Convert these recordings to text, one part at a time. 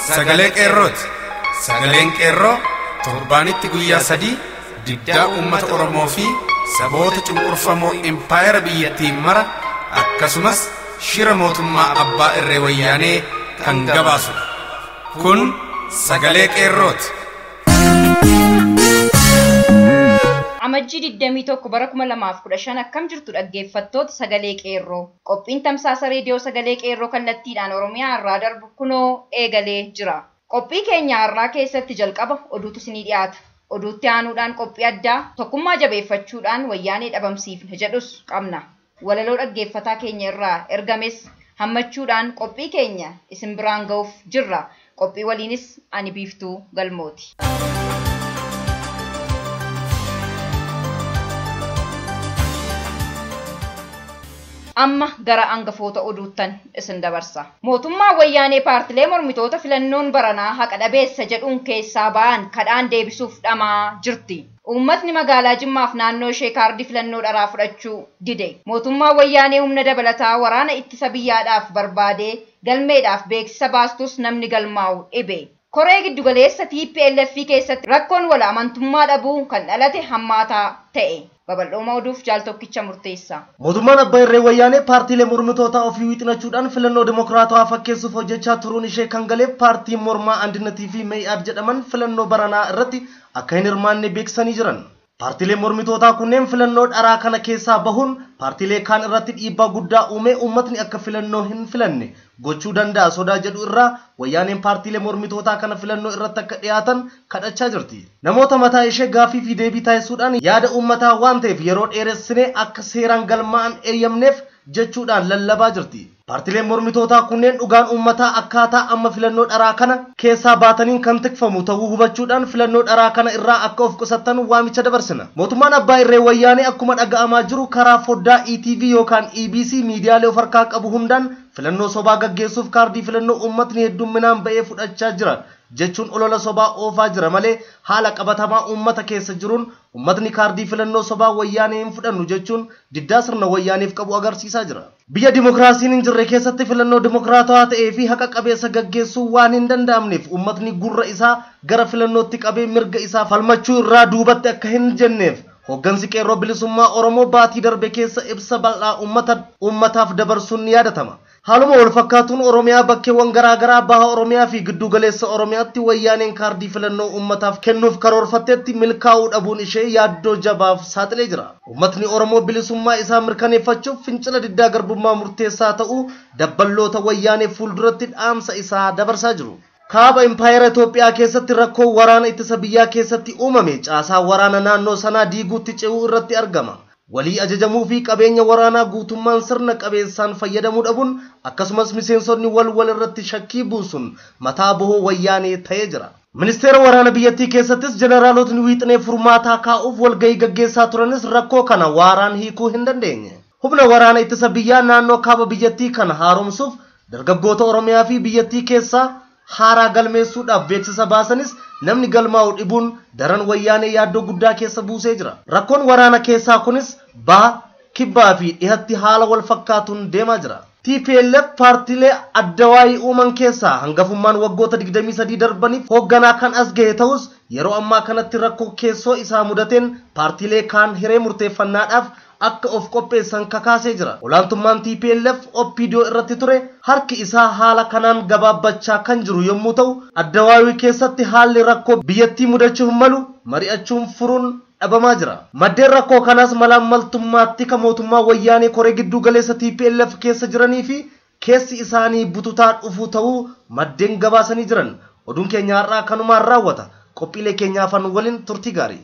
Sagalee qeerrooti. Sagaleen qeerroo torbaanitti guyyaa 3 diddaa uummata Oromoo fi saboota cunqurfamoo impaayera biyyattii mara akkasumas shira mootummaa abbaa irree wayyaanee kan gabaasu. Kun sagalee qeerrooti. Amajjii 21 bara 2015 akkam jirtu dhaggeeffattoota sagalee qeerroo. Qophiin tamsaasa reediyoo sagalee qeerroo kallattiidhaan Oromiyaa irraa darbu kunoo eegalee jira. Qophii keenya har'aa keessatti jalqaba oduutu isinii dhiyaata. Oduutti aanuudhaan qophii addaa tokkummaa jabeeffachuudhaan wayyaanee dhabamsiifne jedhus qabna. Walaloo dhaggeeffataa keenya irraa ergames hammachuudhaan qophii keenya isin biraan ga'uuf jirra. Qophii waliinis ani Biiftuu Galmooti. Amma gara hangafoota oduuttan isin dabarsa. Mootummaa wayyaanee paartilee mormitoota filannoon baranaa haqa dhabeessa jedhuun keessaa ba'an kadhaan deebisuuf dhamaa jirti. Uummatni magaalaa Jimmaaf naannoo ishee kaardii filannoo dharaa fudhachuu dide. Mootummaa wayyaanee humna dabalataa waraana ittisa biyyaadhaaf barbaadee galmeedhaaf beeksisa baastus namni galmaa'u dhibe. Koree giddugaleessa TPLF keessatti rakkoon wal amantummaa dhabuu kan dhalate hammaataa ta'e. Babal'ooma oduuf jaal tokkicha murteessa. Mootummaan abbaa irree wayyaanee paartiilee mormitoota ofii wixinachuudhaan filannoo dimokiraatawaa fakkeessuuf hojjechaa turuun ishee kan galeef paartiin mormaa Andiinatii fi Mee'aad jedhaman filannoo baranaa irratti akka hin hirmaanne beeksisanii jiran. Paartiilee mormitootaa kunneen filannoo dharaa kana keessaa bahuun paartiilee kaan irratti dhiibbaa guddaa uumee uummatni akka filannoo hin filanne gochuu danda'a sodaa jedhu irraa wayyaaneen paartiilee mormitootaa kana filannoo irratti akka dhiyaatan kadhachaa jirti. Namoota mataa ishee gaafii fi deebii taasisuudhaan yaada uummataa waan ta'eef yeroo dheeressinee akka seeraan galmaa'an eeyyamneef jechuudhaan lallabaa jirti. Paartiileen mormitootaa kunneen dhugaan uummataa akkaataa amma filannoo dharaa kana keessaa baataniin kan tikfamu ta'uu hubachuudhaan filannoo dharaa kana irraa akka of qusatan waamicha dabarsina. Mootummaan abbaa irree wayyaanee akkuma dhaga'amaa jiru karaa foddaa ETV yookaan EBC miidiyaalee of harkaa qabu hundaan filannoo sobaa gaggeessuuf kaardii filannoo uummatni heddumminaan ba'ee fudhachaa jira jechuun olola sobaa oofaa jira malee haala qabatamaa uummata keessa jiruun uummatni kaardii filannoo sobaa wayyaanee hin fudhannu jechuun diddaa sirna wayyaaneef qabu agarsiisaa jira. Biyya dimokiraasiin hin jirre keessatti filannoo dimokiraatawaa ta'ee fi haqa qabeessa gaggeessuu waan hin danda'amneef uummatni gurra isaa gara filannootti qabee mirga isaa falmachuu irraa duubatti akka hin jenneef hoggansi qeerroo bilisummaa Oromoo baatii darbe keessa ibsa bal'aa uummataaf dabarsuun ni yaadatama. Haaluma wal fakkaatuun Oromiyaa bakkeewwan garaagaraa baha Oromiyaa fi giddu galeessa Oromiyaatti wayyaaneen kaardii filannoo uummataaf kennuuf karoorfatteetti milkaa'uu dhabuun ishee yaaddoo jabaaf saaxilee jira. Uummatni Oromoo bilisummaa isaa mirkaneeffachuuf fincila diddaa garbummaa murteessaa ta'uu dabballoota wayyaanee fuulduratti dhaamsa isaa dabarsaa jiru. Kaaba impaayera Itoophiyaa keessatti rakkoo waraana ittisa biyyaa keessatti uumame caasaa waraana naannoo sanaa diiguutti ce'uu irratti argama. Walii ajajamuu fi qabeenya waraanaa guutummaan sirna qabeessaan fayyadamuu dhabuun akkasumas miseensonni wal irratti shakkii buusuun mataa bohoo wayyaanee ta'ee jira. Ministeera waraana biyyattii keessattis jeneraalotni wiixinee furmaataa kaa'uuf walgahii gaggeessaa turanis rakkoo kana waaraan hiikuu hin dandeenye. Humna waraana ittisa biyyaa naannoo kaaba biyyattii kana haaromsuuf dargaggoota Oromiyaa fi biyyattii keessaa haaraa galmeessuudhaaf beeksisa baasanis namni galmaa'u dhibuun daran wayyaanee yaaddoo guddaa keessa buusee jira. Rakkoon waraana keessaa kunis baha kibbaa fi dhihatti haala wal fakkaatuun deemaa jira. TPLF paartiilee addawaayii uuman keessaa hangafummaan waggoota 23 darbaniif hoogganaa kan as gahe ta'us yeroo ammaa kanatti rakkoo keessoo isaa mudateen paartiilee kaan hiree murteeffannaadhaaf akka of qopheessan kakaasee jira. Olaantummaan TPLF OPDO irratti ture harki isaa haala kanaan gabaabbachaa kan jiru yommuu ta'u addawaayii keessatti haalli rakkoo biyyattii mudachuuf malu mari'achuun furuun dhabamaa jira. Maddeen rakkoo kanaas malaammaltummaatti kan mootummaa wayyaanee koree giddu galeessa TPLF keessa jiranii fi keessi isaanii bututaa dhufu ta'uu maddeen gabaasanii jiran. Oduun keenya har'aa kanumaan raawwata. Qophiilee keenyaafan waliin turtii gaarii.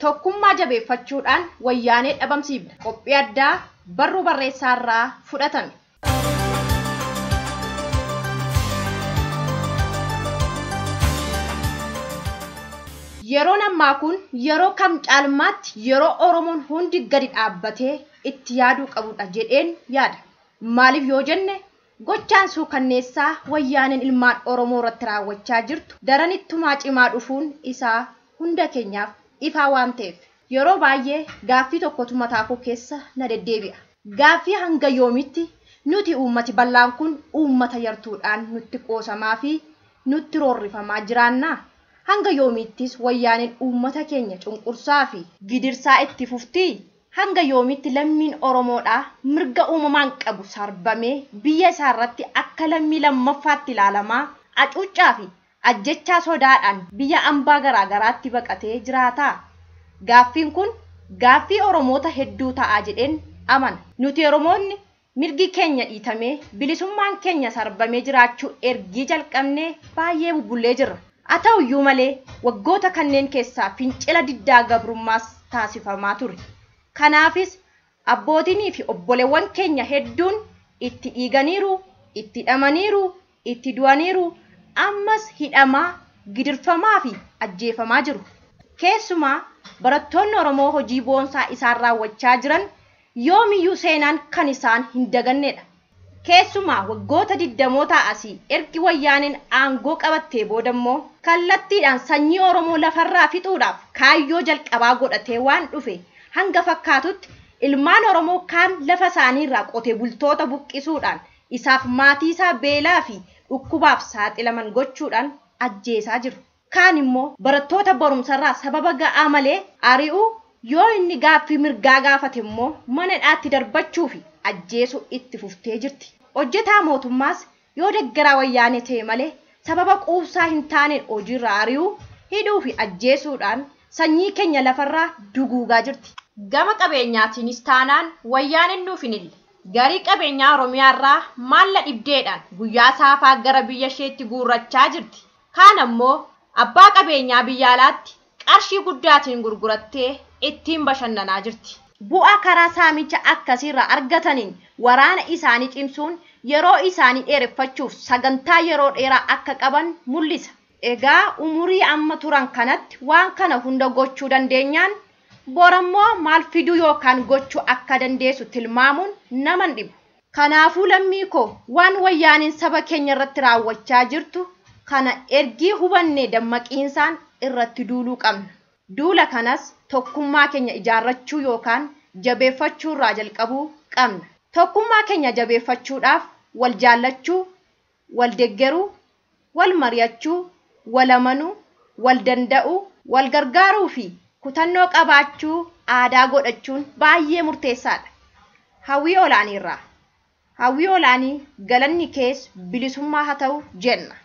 Tokkummaa jabeeffachuudhaan wayyaanee dhabamsiifne qophii addaa barruu barreessaarraa fudhatame. Yeroon ammaa kun yeroo kam caalmaatti yeroo Oromoon hundi gadi dhaabbatee itti yaaduu qabudha jedheen yaada. Maaliif yoo jenne gochaan suukanneessaa wayyaaneen ilmaan Oromoo irratti raawwachaa jirtu daranittumaa cimaa dhufuun isaa hunda keenyaaf ifaa waan ta'eef Yeroo baay'ee gaaffii tokkotu mataa koo keessa na deddeebi'a. Gaaffii hanga yoomitti nuti uummati bal'aan kun uummata yartuudhaan nutti qoosamaa fi nutti roorrifamaa jiraannaa? Hanga yoomittis wayyaaneen uummata keenya cunqursaa fi gidirsaa itti fuftii? Hanga yoomitti lammiin Oromoodhaa mirga uumamaan qabu sarbamee biyya isaa irratti akka lammii lammaffaatti ilaalamaa acuuccaa fi ajjechaa sodaadhaan biyya ambaa garaagaraatti baqatee jiraataa? Gaaffiin kun gaaffii Oromoota hedduu ta'aa jedheen amana. Nuti Oromoonni mirgi keenya dhiitamee bilisummaan keenya sarbamee jiraachuu ergii jalqabnee baay'ee bubbullee jirra. Haa ta'uyyuu malee waggoota kanneen keessaa fincila diddaa gabrummaas taasifamaa ture. Kanaafis abbootinii fi obboleewwan keenya hedduun itti dhiiganiiru, itti hidhamaniiru, itti du'aniiru, ammas hidhamaa, gidirfamaa fi ajjeefamaa jiru. Keessumaa barattoonni Oromoo hojii boonsaa isaan raawwachaa jiran yoomiyyuu seenaan kan isaan hin dagannedha. Keessumaa waggoota 20 asii ergi wayyaaneen aangoo qabattee boodammoo kallattiidhaan sanyii Oromoo lafarraa fixuudhaaf kaayyoo jalqabaa godhatee waan dhufe hanga fakkaatutti ilmaan Oromoo kaan lafa isaaniirraa qotee bultoota buqqisuudhaan isaaf maatii isaa beelaa fi dhukkubaaf saaxilaman gochuudhaan ajjeesaa jiru. Kaan immoo barattoota barumsarraa sababa ga'aa malee ari'uu yoo inni gaaffii mirgaa gaafate immoo mana hidhaatti darbachuu fi ajjeesuu itti fuftee jirti. Hojjetaa mootummaas yoo deggeraa wayyaanee ta'e malee sababa quubsaa hin taaneen hojiirraa ari'uu, hidhuu fi ajjeesuudhaan sanyii keenya lafarraa duguugaa jirti. Gama qabeenyaatiinis taanaan wayyaaneen nuuf hin ille. Garii qabeenyaa Oromiyaarraa maalla dhibdeedhaan guyyaa saafaa gara biyya isheetti guurrachaa jirti. Kaan ammoo abbaa qabeenyaa biyya alaatti qarshii guddaatiin gurgurattee ittiin bashannanaa jirti. Bu'aa karaa saamicha akkasiirraa argataniin waraana isaanii cimsuun yeroo isaanii dheereffachuuf sagantaa yeroo dheeraa akka qaban mul'isa. Egaa umurii amma turan kanatti waan kana hunda gochuu dandeenyaan borammoo maal fiduu yookaan gochuu akka dandeessu tilmaamuun nama dhibu. Kanaafuu lammii koo waan wayyaaniin saba keenya irratti raawwachaa jirtu kana ergii hubannee dammaqiinsaan irratti duuluu qabna. Duula kanas tokkummaa keenya ijaarrachuu yookaan jabeeffachuu irraa jalqabuu qabna. Tokkummaa keenya jabeeffachuudhaaf wal jaallachuu, wal deggeruu, wal mari'achuu, wal amanuu, wal danda'uu, wal gargaaruu fi kutannoo qabaachuu aadaa godhachuun baay'ee murteessaadha. Hawwii olaaniirraa. Hawwii olaanii galanni kees bilisummaa haa ta'u jenna.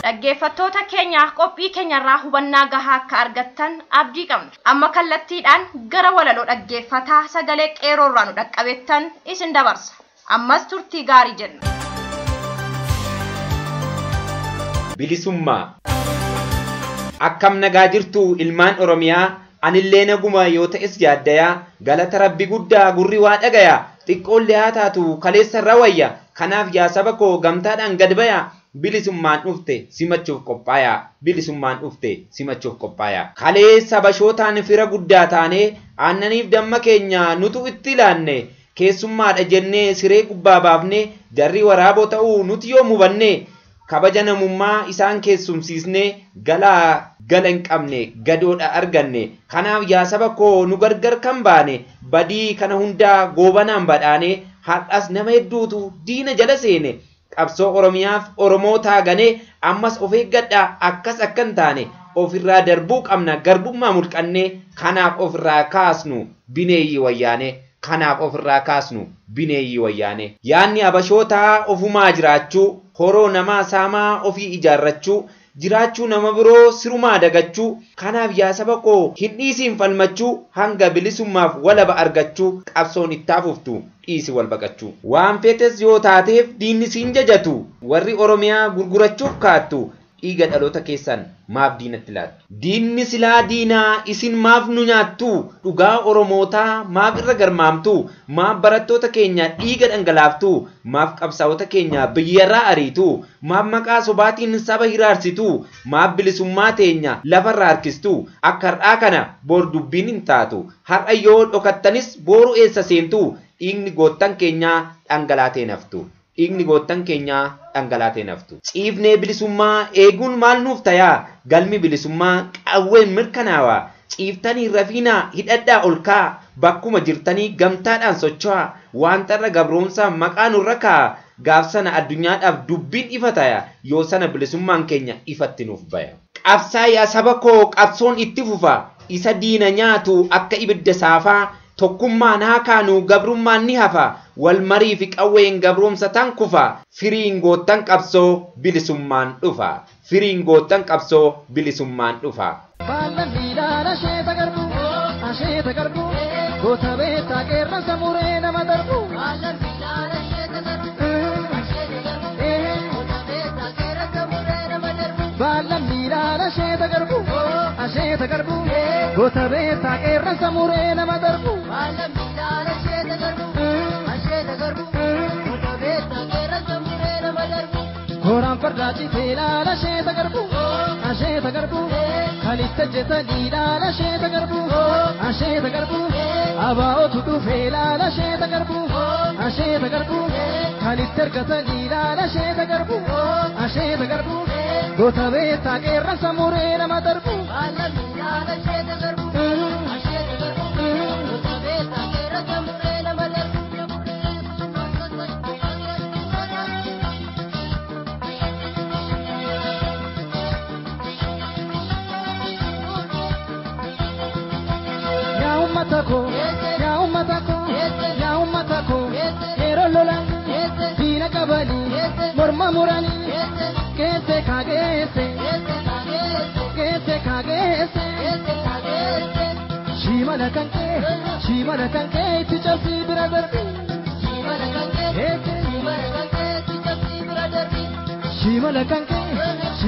Dhaggeeffattoota keenya qophii keenyarraa hubannaa gahaa akka argattan abdii qabna. Amma kallattiidhaan gara walaloo dhaggeeffataa sagalee qeeroorraa nu dhaqqabettan isin dabarsa. Ammas turtii gaarii jenna. Bilisummaa. Akkam nagaa jirtu ilmaan Oromiyaa, anillee naguma yoo ta'es yaaddayaa, galata Rabbi guddaa gurri waa dhagayaa, xiqqoollee haa taatu kaleessa irra wayya, kanaaf yaa saba koo gamtaadhaan gad bayaa. Bilisummaan dhufte simachuuf qophaa'aa. Bilisummaan dhufte simachuuf qophaa'aa. Kaleessa bashootaan fira guddaa taanee aannaniif damma keenya nutu itti ilaanne keessummaadha jennee siree gubbaa baafne jarri waraaboo ta'uu nuti yoo mubanne kabaja namummaa isaan keessumsiisne gala hin qabne gadoodha arganne. Kanaaf yaa saba koo nu gargar kan baane badii kana hundaa goobanaan badhaane har'as nama hedduutu diina jala seene. Qabsoo Oromiyaaf Oromoo taaganee ammas of eeggadhaa akkas akkan taane ofirraa darbuu qabna garbummaa mulqannee kanaaf ofirraa kaasnu bineeyyii wayyaane. Kanaaf ofirraa kaasnu bineeyyii wayyaane. Yaanni abashootaa ofumaa jiraachuu, horoo namaa saamaa ofii ijaarrachuu, jiraachuu nama biroo sirumaa dagachuu. Kanaaf yaa saba koo hin dhiisiin falmachuu, hanga bilisummaaf walaba argachuu qabsoon itti fuftu dhiisi wal baqachuu. Waan feetes yoo taateef diinni siin jajatu, warri Oromiyaa gurgurachuuf kaattu dhiiga dhaloota keessan maaf diinatti laattu. Diinni silaa diinaa isin maaf nu nyaattu, dhugaa Oromootaa maaf irra garmaamtu, maaf barattoota keenya dhiiga dhangalaaftu, maaf qabsaa'ota keenya biyyarraa ariitu, maaf maqaa sobaatiin saba hiraarsitu, maaf bilisummaa teenya lafarraa harkistu. Akka har'aa kana bor dubbiin hin taatu, har'a yoo dhokattanis boru eessa seentu, dhiigni goottan keenyaa dhangalaatee naftu. dhiigni goottan keenyaa dhangalaatee naftu. Ciifnee bilisummaa eeguun maal nuuf tayaa? Galmi bilisummaa qawween mirkanaawaa. Ciiftanii rafiinaa hidhadhaa ol kaa. Bakkuma jirtanii gamtaadhaan socho'aa. Waantarra gabroomsaa maqaa nurra kaa. Gaaf sana addunyaadhaaf dubbiin ifa taya. Yoo sana bilisummaan keenya ifatti nuuf baya. Qabsaa yaa saba koo qabsoon itti fufa. Isa diina nyaatu akka ibidda saafaa. Tokkummaan haa kaanu gabrummaan ni hafa. Wal marii fi qawween gabroomsa tan kufa. Firiin goottan qabsoo bilisummaan dhufa. Firiin goottan qabsoo bilisummaan dhufa. Asheeta garbu goota beektaa qeerransa muree nama darbu. Baalan miilaan asheeta garbu goota beektaa qeerransa muree nama darbu. Koraan fardaa citee ilaala asheeta garbu kalitta jetanii ilaala asheeta garbu abaa'otu dhufee ilaala asheeta garbu kalitta ergatanii ilaala asheeta garbu goota beektaa qeerransa muree nama darbu. Yaa ummata koo yeroo lolan diina qabanii morma muranii keesse kaageesse shimala kan kee itti cabsii bira darbi.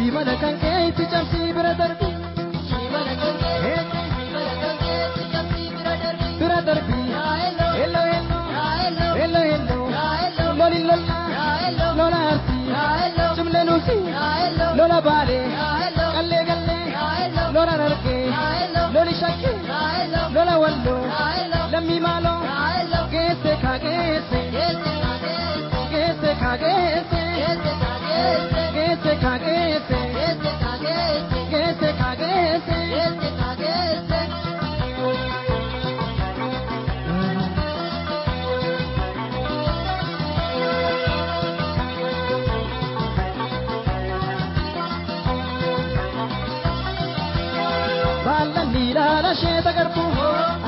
Shimala kan kee itti cabsii bira darbi. Bira darbi hello loli lola arsi cimle nusi lola baale galle lola narge loli shakke lola wallo lammi maalo geesse kaageesse.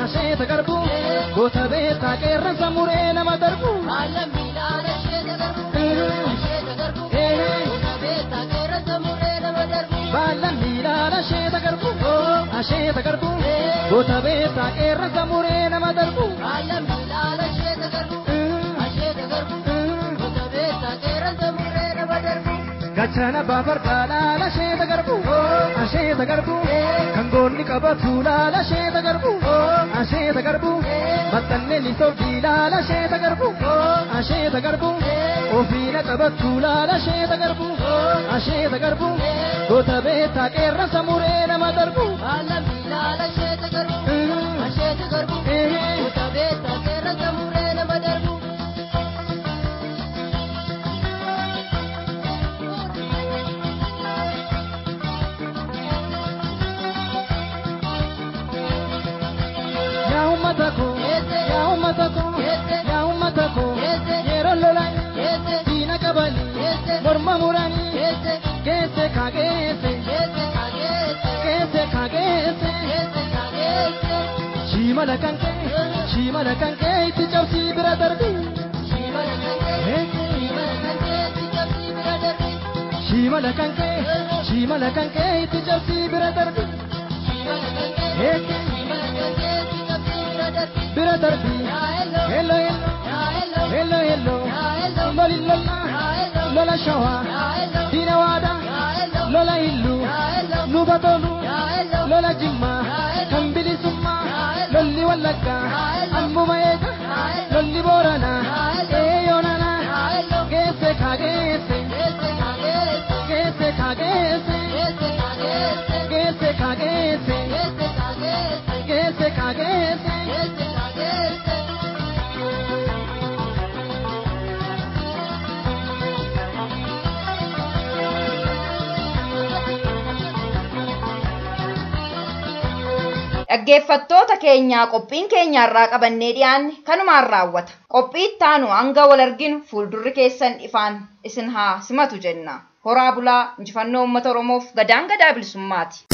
Asheeta garbu goota beektaa qeerransa muree nama darbu. Baalan miilaan asheeta garbu goota beektaa qeerransa muree nama darbu. Gachana bafardaa laala asheeta garbu kan goonni qabatu laala asheeta garbu maxxannee ni soofii laala asheeta garbu ofiina qabatu laala asheeta garbu goota beektaa qeerransa muree nama darbu. Yaa ummata koo yeroo lolan diina qabanii morma muranii keesse kaageesse. Shimala kan kee itti cabsii bira darbi. Shimala kan kee itti cabsii bira darbi. Bira darbi hello loli lola shawa diina waada lola hillu nuba tolu lola jimma kan bilisummaa lolli wallagga ammuma eega lolli boorana eeyoonana geesse kaageesse. Dhaggeeffattoota keenya qophiin keenyarraa qabannee dhiyaanne kanumaan raawwata. Qophii taanu hanga wal arginu fuuldurri keessan ifaan isin haa simatu jenna. Horaa bulaa injifannoo uummata Oromoof gadaan gadaa bilisummaati.